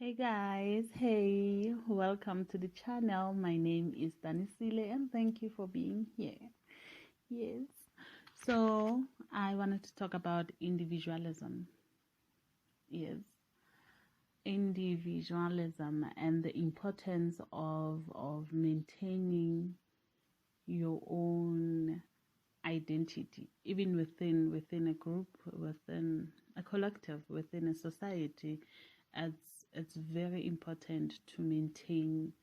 Hey guys, hey, welcome to the channel. My name is Danisile and thank you for being here. Yes, so I wanted to talk about individualism. Yes, individualism and the importance of maintaining your own identity, even within a group, within a collective, within a society. It's very important to maintain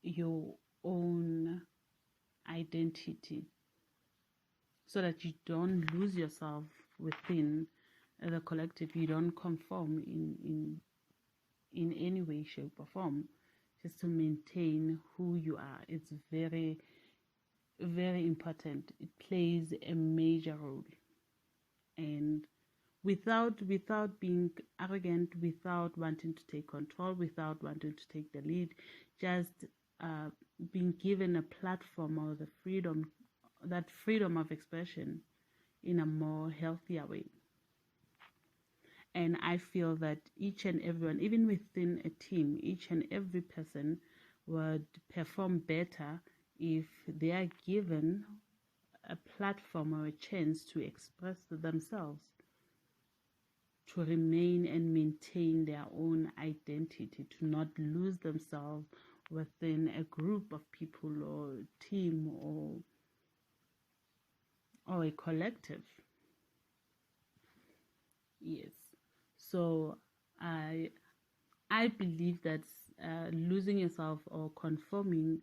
your own identity so that you don't lose yourself within the collective. You don't conform in any way, shape, or form, just to maintain who you are. It's very, very important. It plays a major role. And without being arrogant, without wanting to take control, without wanting to take the lead, just being given a platform or the freedom, that freedom of expression in a more healthier way. And I feel that each and everyone, even within a team, each and every person would perform better if they are given a platform or a chance to express themselves, to remain and maintain their own identity, to not lose themselves within a group of people or team or a collective. Yes. So I believe that losing yourself or conforming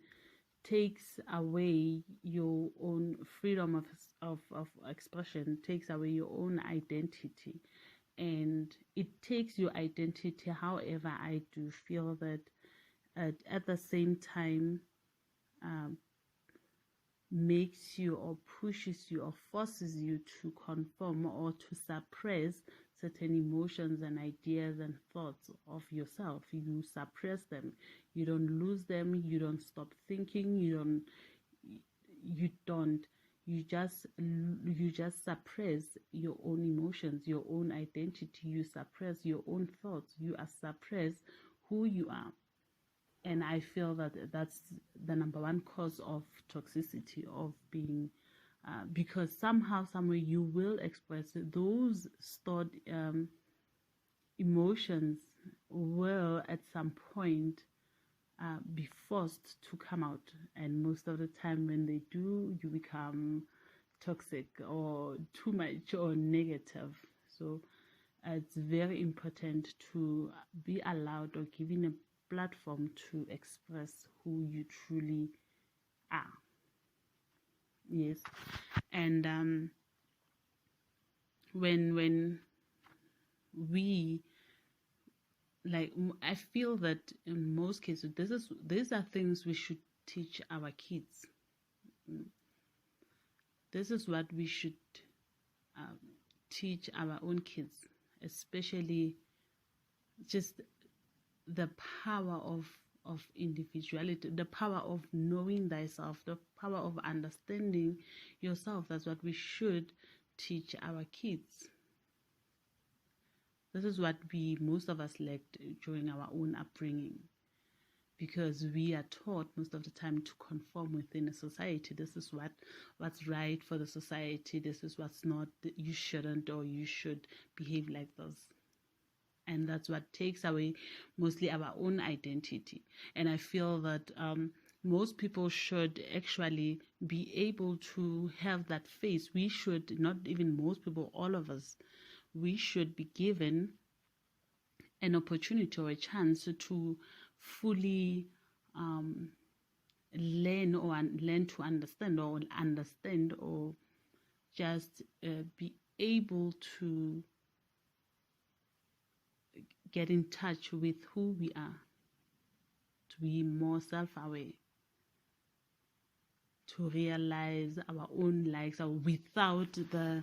takes away your own freedom of expression, takes away your own identity, and it takes your identity. However, I do feel that at the same time makes you or pushes you or forces you to conform or to suppress certain emotions and ideas and thoughts of yourself. You suppress them. You don't lose them. You don't stop thinking. You just suppress your own emotions, your own identity. You suppress your own thoughts. You suppress who you are. And I feel that that's the number one cause of toxicity, of being, because somehow, somewhere, you will express it. Those stored emotions will at some point be forced to come out. And most of the time when they do, you become toxic or too much or negative. So it's very important to be allowed or given a platform to express who you truly are. Yes. And when we, like, I feel that in most cases these are things we should teach our kids. This is what we should teach our own kids, especially just the power of individuality, the power of knowing thyself, the power of understanding yourself. That's what we should teach our kids. This is what most of us lacked during our own upbringing, because we are taught most of the time to conform within a society. This is what's right for the society. This is what's not. You shouldn't, or you should behave like this. And that's what takes away mostly our own identity. And I feel that most people should actually be able to have that face. We should, not even most people, all of us, we should be given an opportunity or a chance to fully learn to understand, or just be able to get in touch with who we are, to be more self-aware, to realize our own likes, without the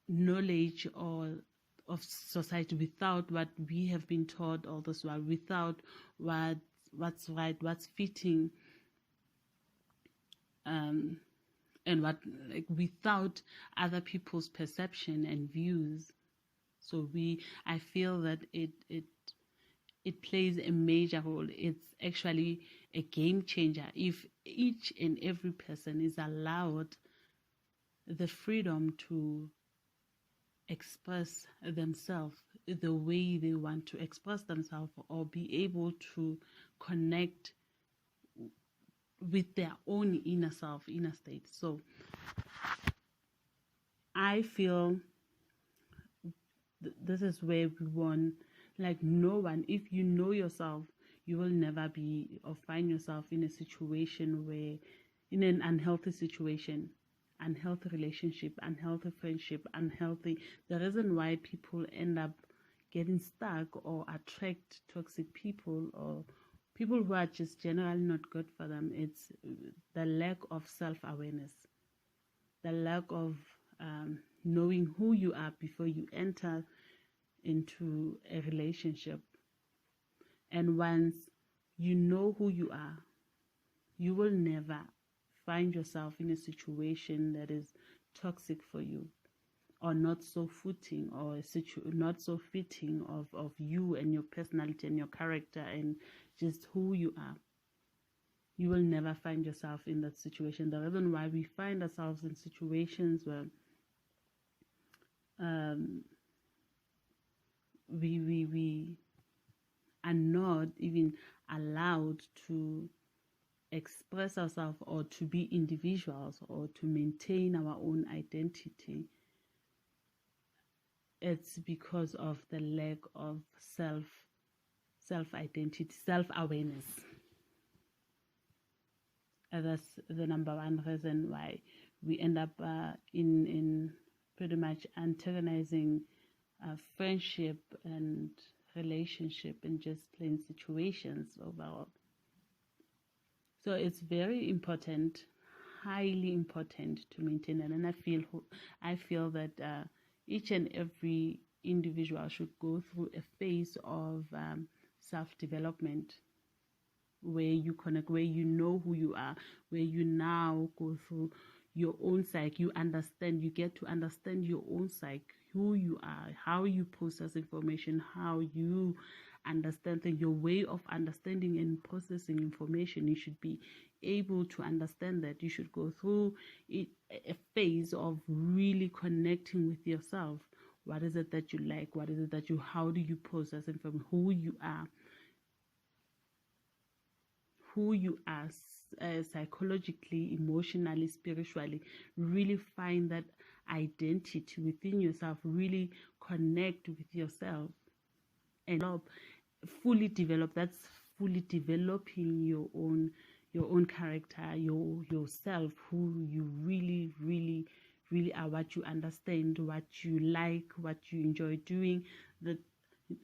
knowledge of society, without what we have been taught all this while, without what's right, what's fitting, and without other people's perception and views. So I feel that it plays a major role. It's actually a game changer if each and every person is allowed the freedom to express themselves the way they want to express themselves, or be able to connect with their own inner self, inner state. So I feel this is where we want, like, no one, if you know yourself, you will never be or find yourself in a situation where, in an unhealthy situation, unhealthy relationship, unhealthy friendship, unhealthy, the reason why people end up getting stuck or attract toxic people or people who are just generally not good for them, it's the lack of self-awareness, the lack of knowing who you are before you enter into a relationship. And once you know who you are, you will never find yourself in a situation that is toxic for you, or not so fitting, or not so fitting of you and your personality and your character and just who you are. You will never find yourself in that situation. The reason why we find ourselves in situations where we are not even allowed to express ourselves or to be individuals or to maintain our own identity, it's because of the lack of self-identity, self-awareness. And that's the number one reason why we end up in pretty much antagonizing friendship and relationship and just plain situations overall. So it's very important, highly important to maintain that. And I feel that each and every individual should go through a phase of self-development, where you connect, where you know who you are, where you now go through your own psyche. You get to understand your own psyche, who you are, how you process information, how you understand things, your way of understanding and processing information. You should be able to understand that. You should go through a phase of really connecting with yourself. What is it that you like? What is it that how do you process information? Who you are psychologically, emotionally, spiritually. Really find that identity within yourself, really connect with yourself and fully develop. That's fully developing your own character, yourself, who you really are, what you understand, what you like, what you enjoy doing. That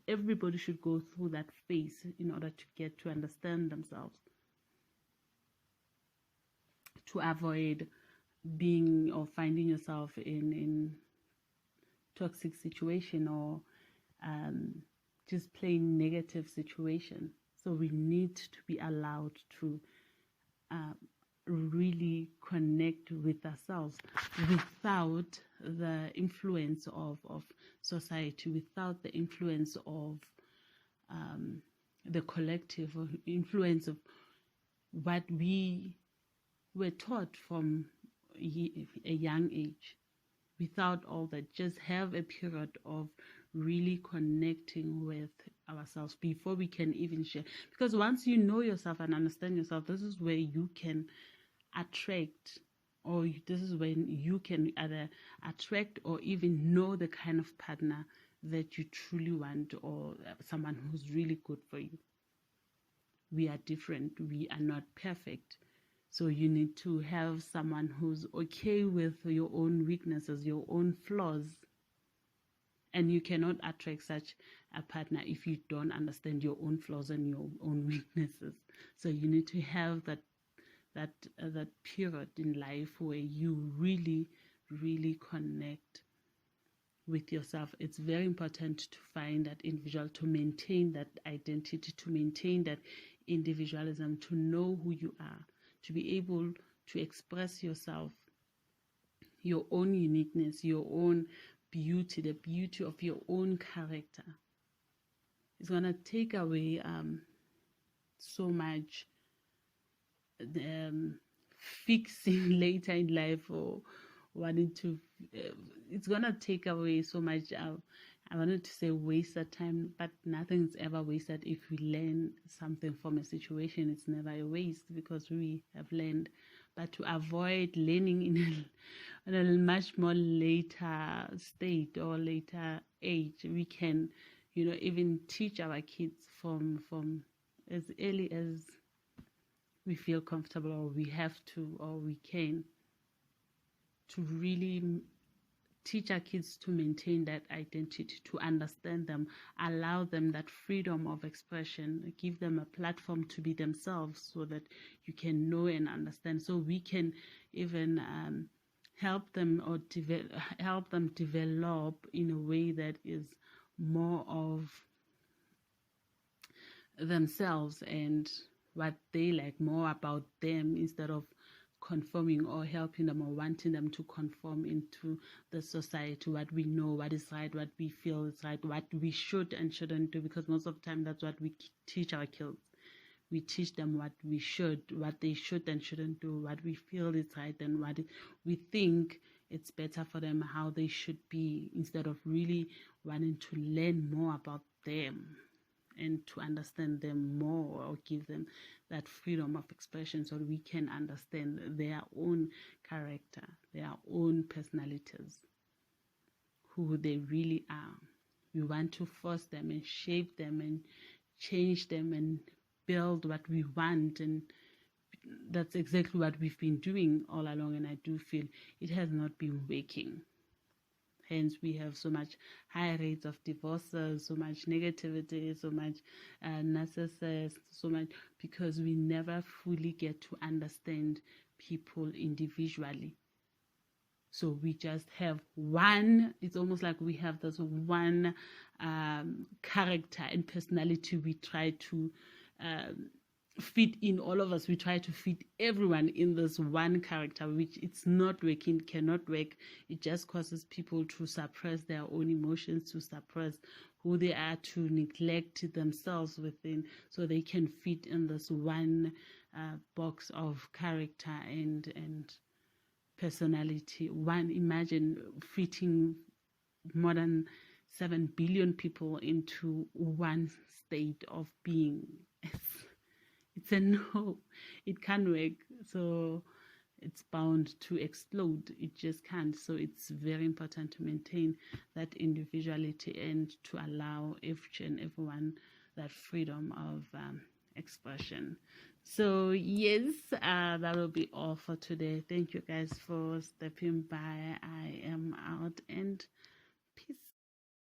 everybody should go through that phase in order to get to understand themselves, to avoid being or finding yourself in toxic situation or just plain negative situation. So we need to be allowed to really connect with ourselves without the influence of society, without the influence of the collective, or influence of what we were taught from a young age. Without all that, just have a period of really connecting with ourselves before we can even share. Because once you know yourself and understand yourself, this is where you can attract, or this is when you can either attract or even know the kind of partner that you truly want, or someone who's really good for you. We are different. We are not perfect. So you need to have someone who's okay with your own weaknesses, your own flaws. And you cannot attract such a partner if you don't understand your own flaws and your own weaknesses. So you need to have that period in life where you really connect with yourself. It's very important to find that individual, to maintain that identity, to maintain that individualism, to know who you are, to be able to express yourself, your own uniqueness, your own beauty, the beauty of your own character. It's gonna take away so much fixing later in life, or wanting to it's gonna take away so much. I wanted to say wasted time, but nothing's ever wasted. If we learn something from a situation, it's never a waste because we have learned. But to avoid learning in a much more later state or later age, we can, even teach our kids from as early as we feel comfortable, or we have to, or we can, to really teach our kids to maintain that identity, to understand them, allow them that freedom of expression, give them a platform to be themselves so that you can know and understand. So we can even help them or help them develop in a way that is more of themselves and what they like, more about them, instead of conforming or helping them or wanting them to conform into the society, what we know, what is right, what we feel is right, what we should and shouldn't do, because most of the time that's what we teach our kids. We teach them what we should, what they should and shouldn't do, what we feel is right and what we think it's better for them, how they should be, instead of really wanting to learn more about them and to understand them more, or give them that freedom of expression so we can understand their own character, their own personalities, who they really are. We want to force them and shape them and change them and build what we want, and that's exactly what we've been doing all along, and I do feel it has not been working. Hence, we have so much high rates of divorces, so much negativity, so much narcissists, so much, because we never fully get to understand people individually. So we just have one, it's almost like we have this one character and personality we try to fit in. All of us, we try to fit everyone in this one character, which it's not working, cannot work. It just causes people to suppress their own emotions, to suppress who they are, to neglect themselves within, so they can fit in this one box of character and personality. One, imagine fitting more than 7 billion people into one state of being. It's a no, it can't work. So it's bound to explode. It just can't. So it's very important to maintain that individuality and to allow each and everyone that freedom of expression. So yes, that will be all for today. Thank you guys for stepping by. I am out, and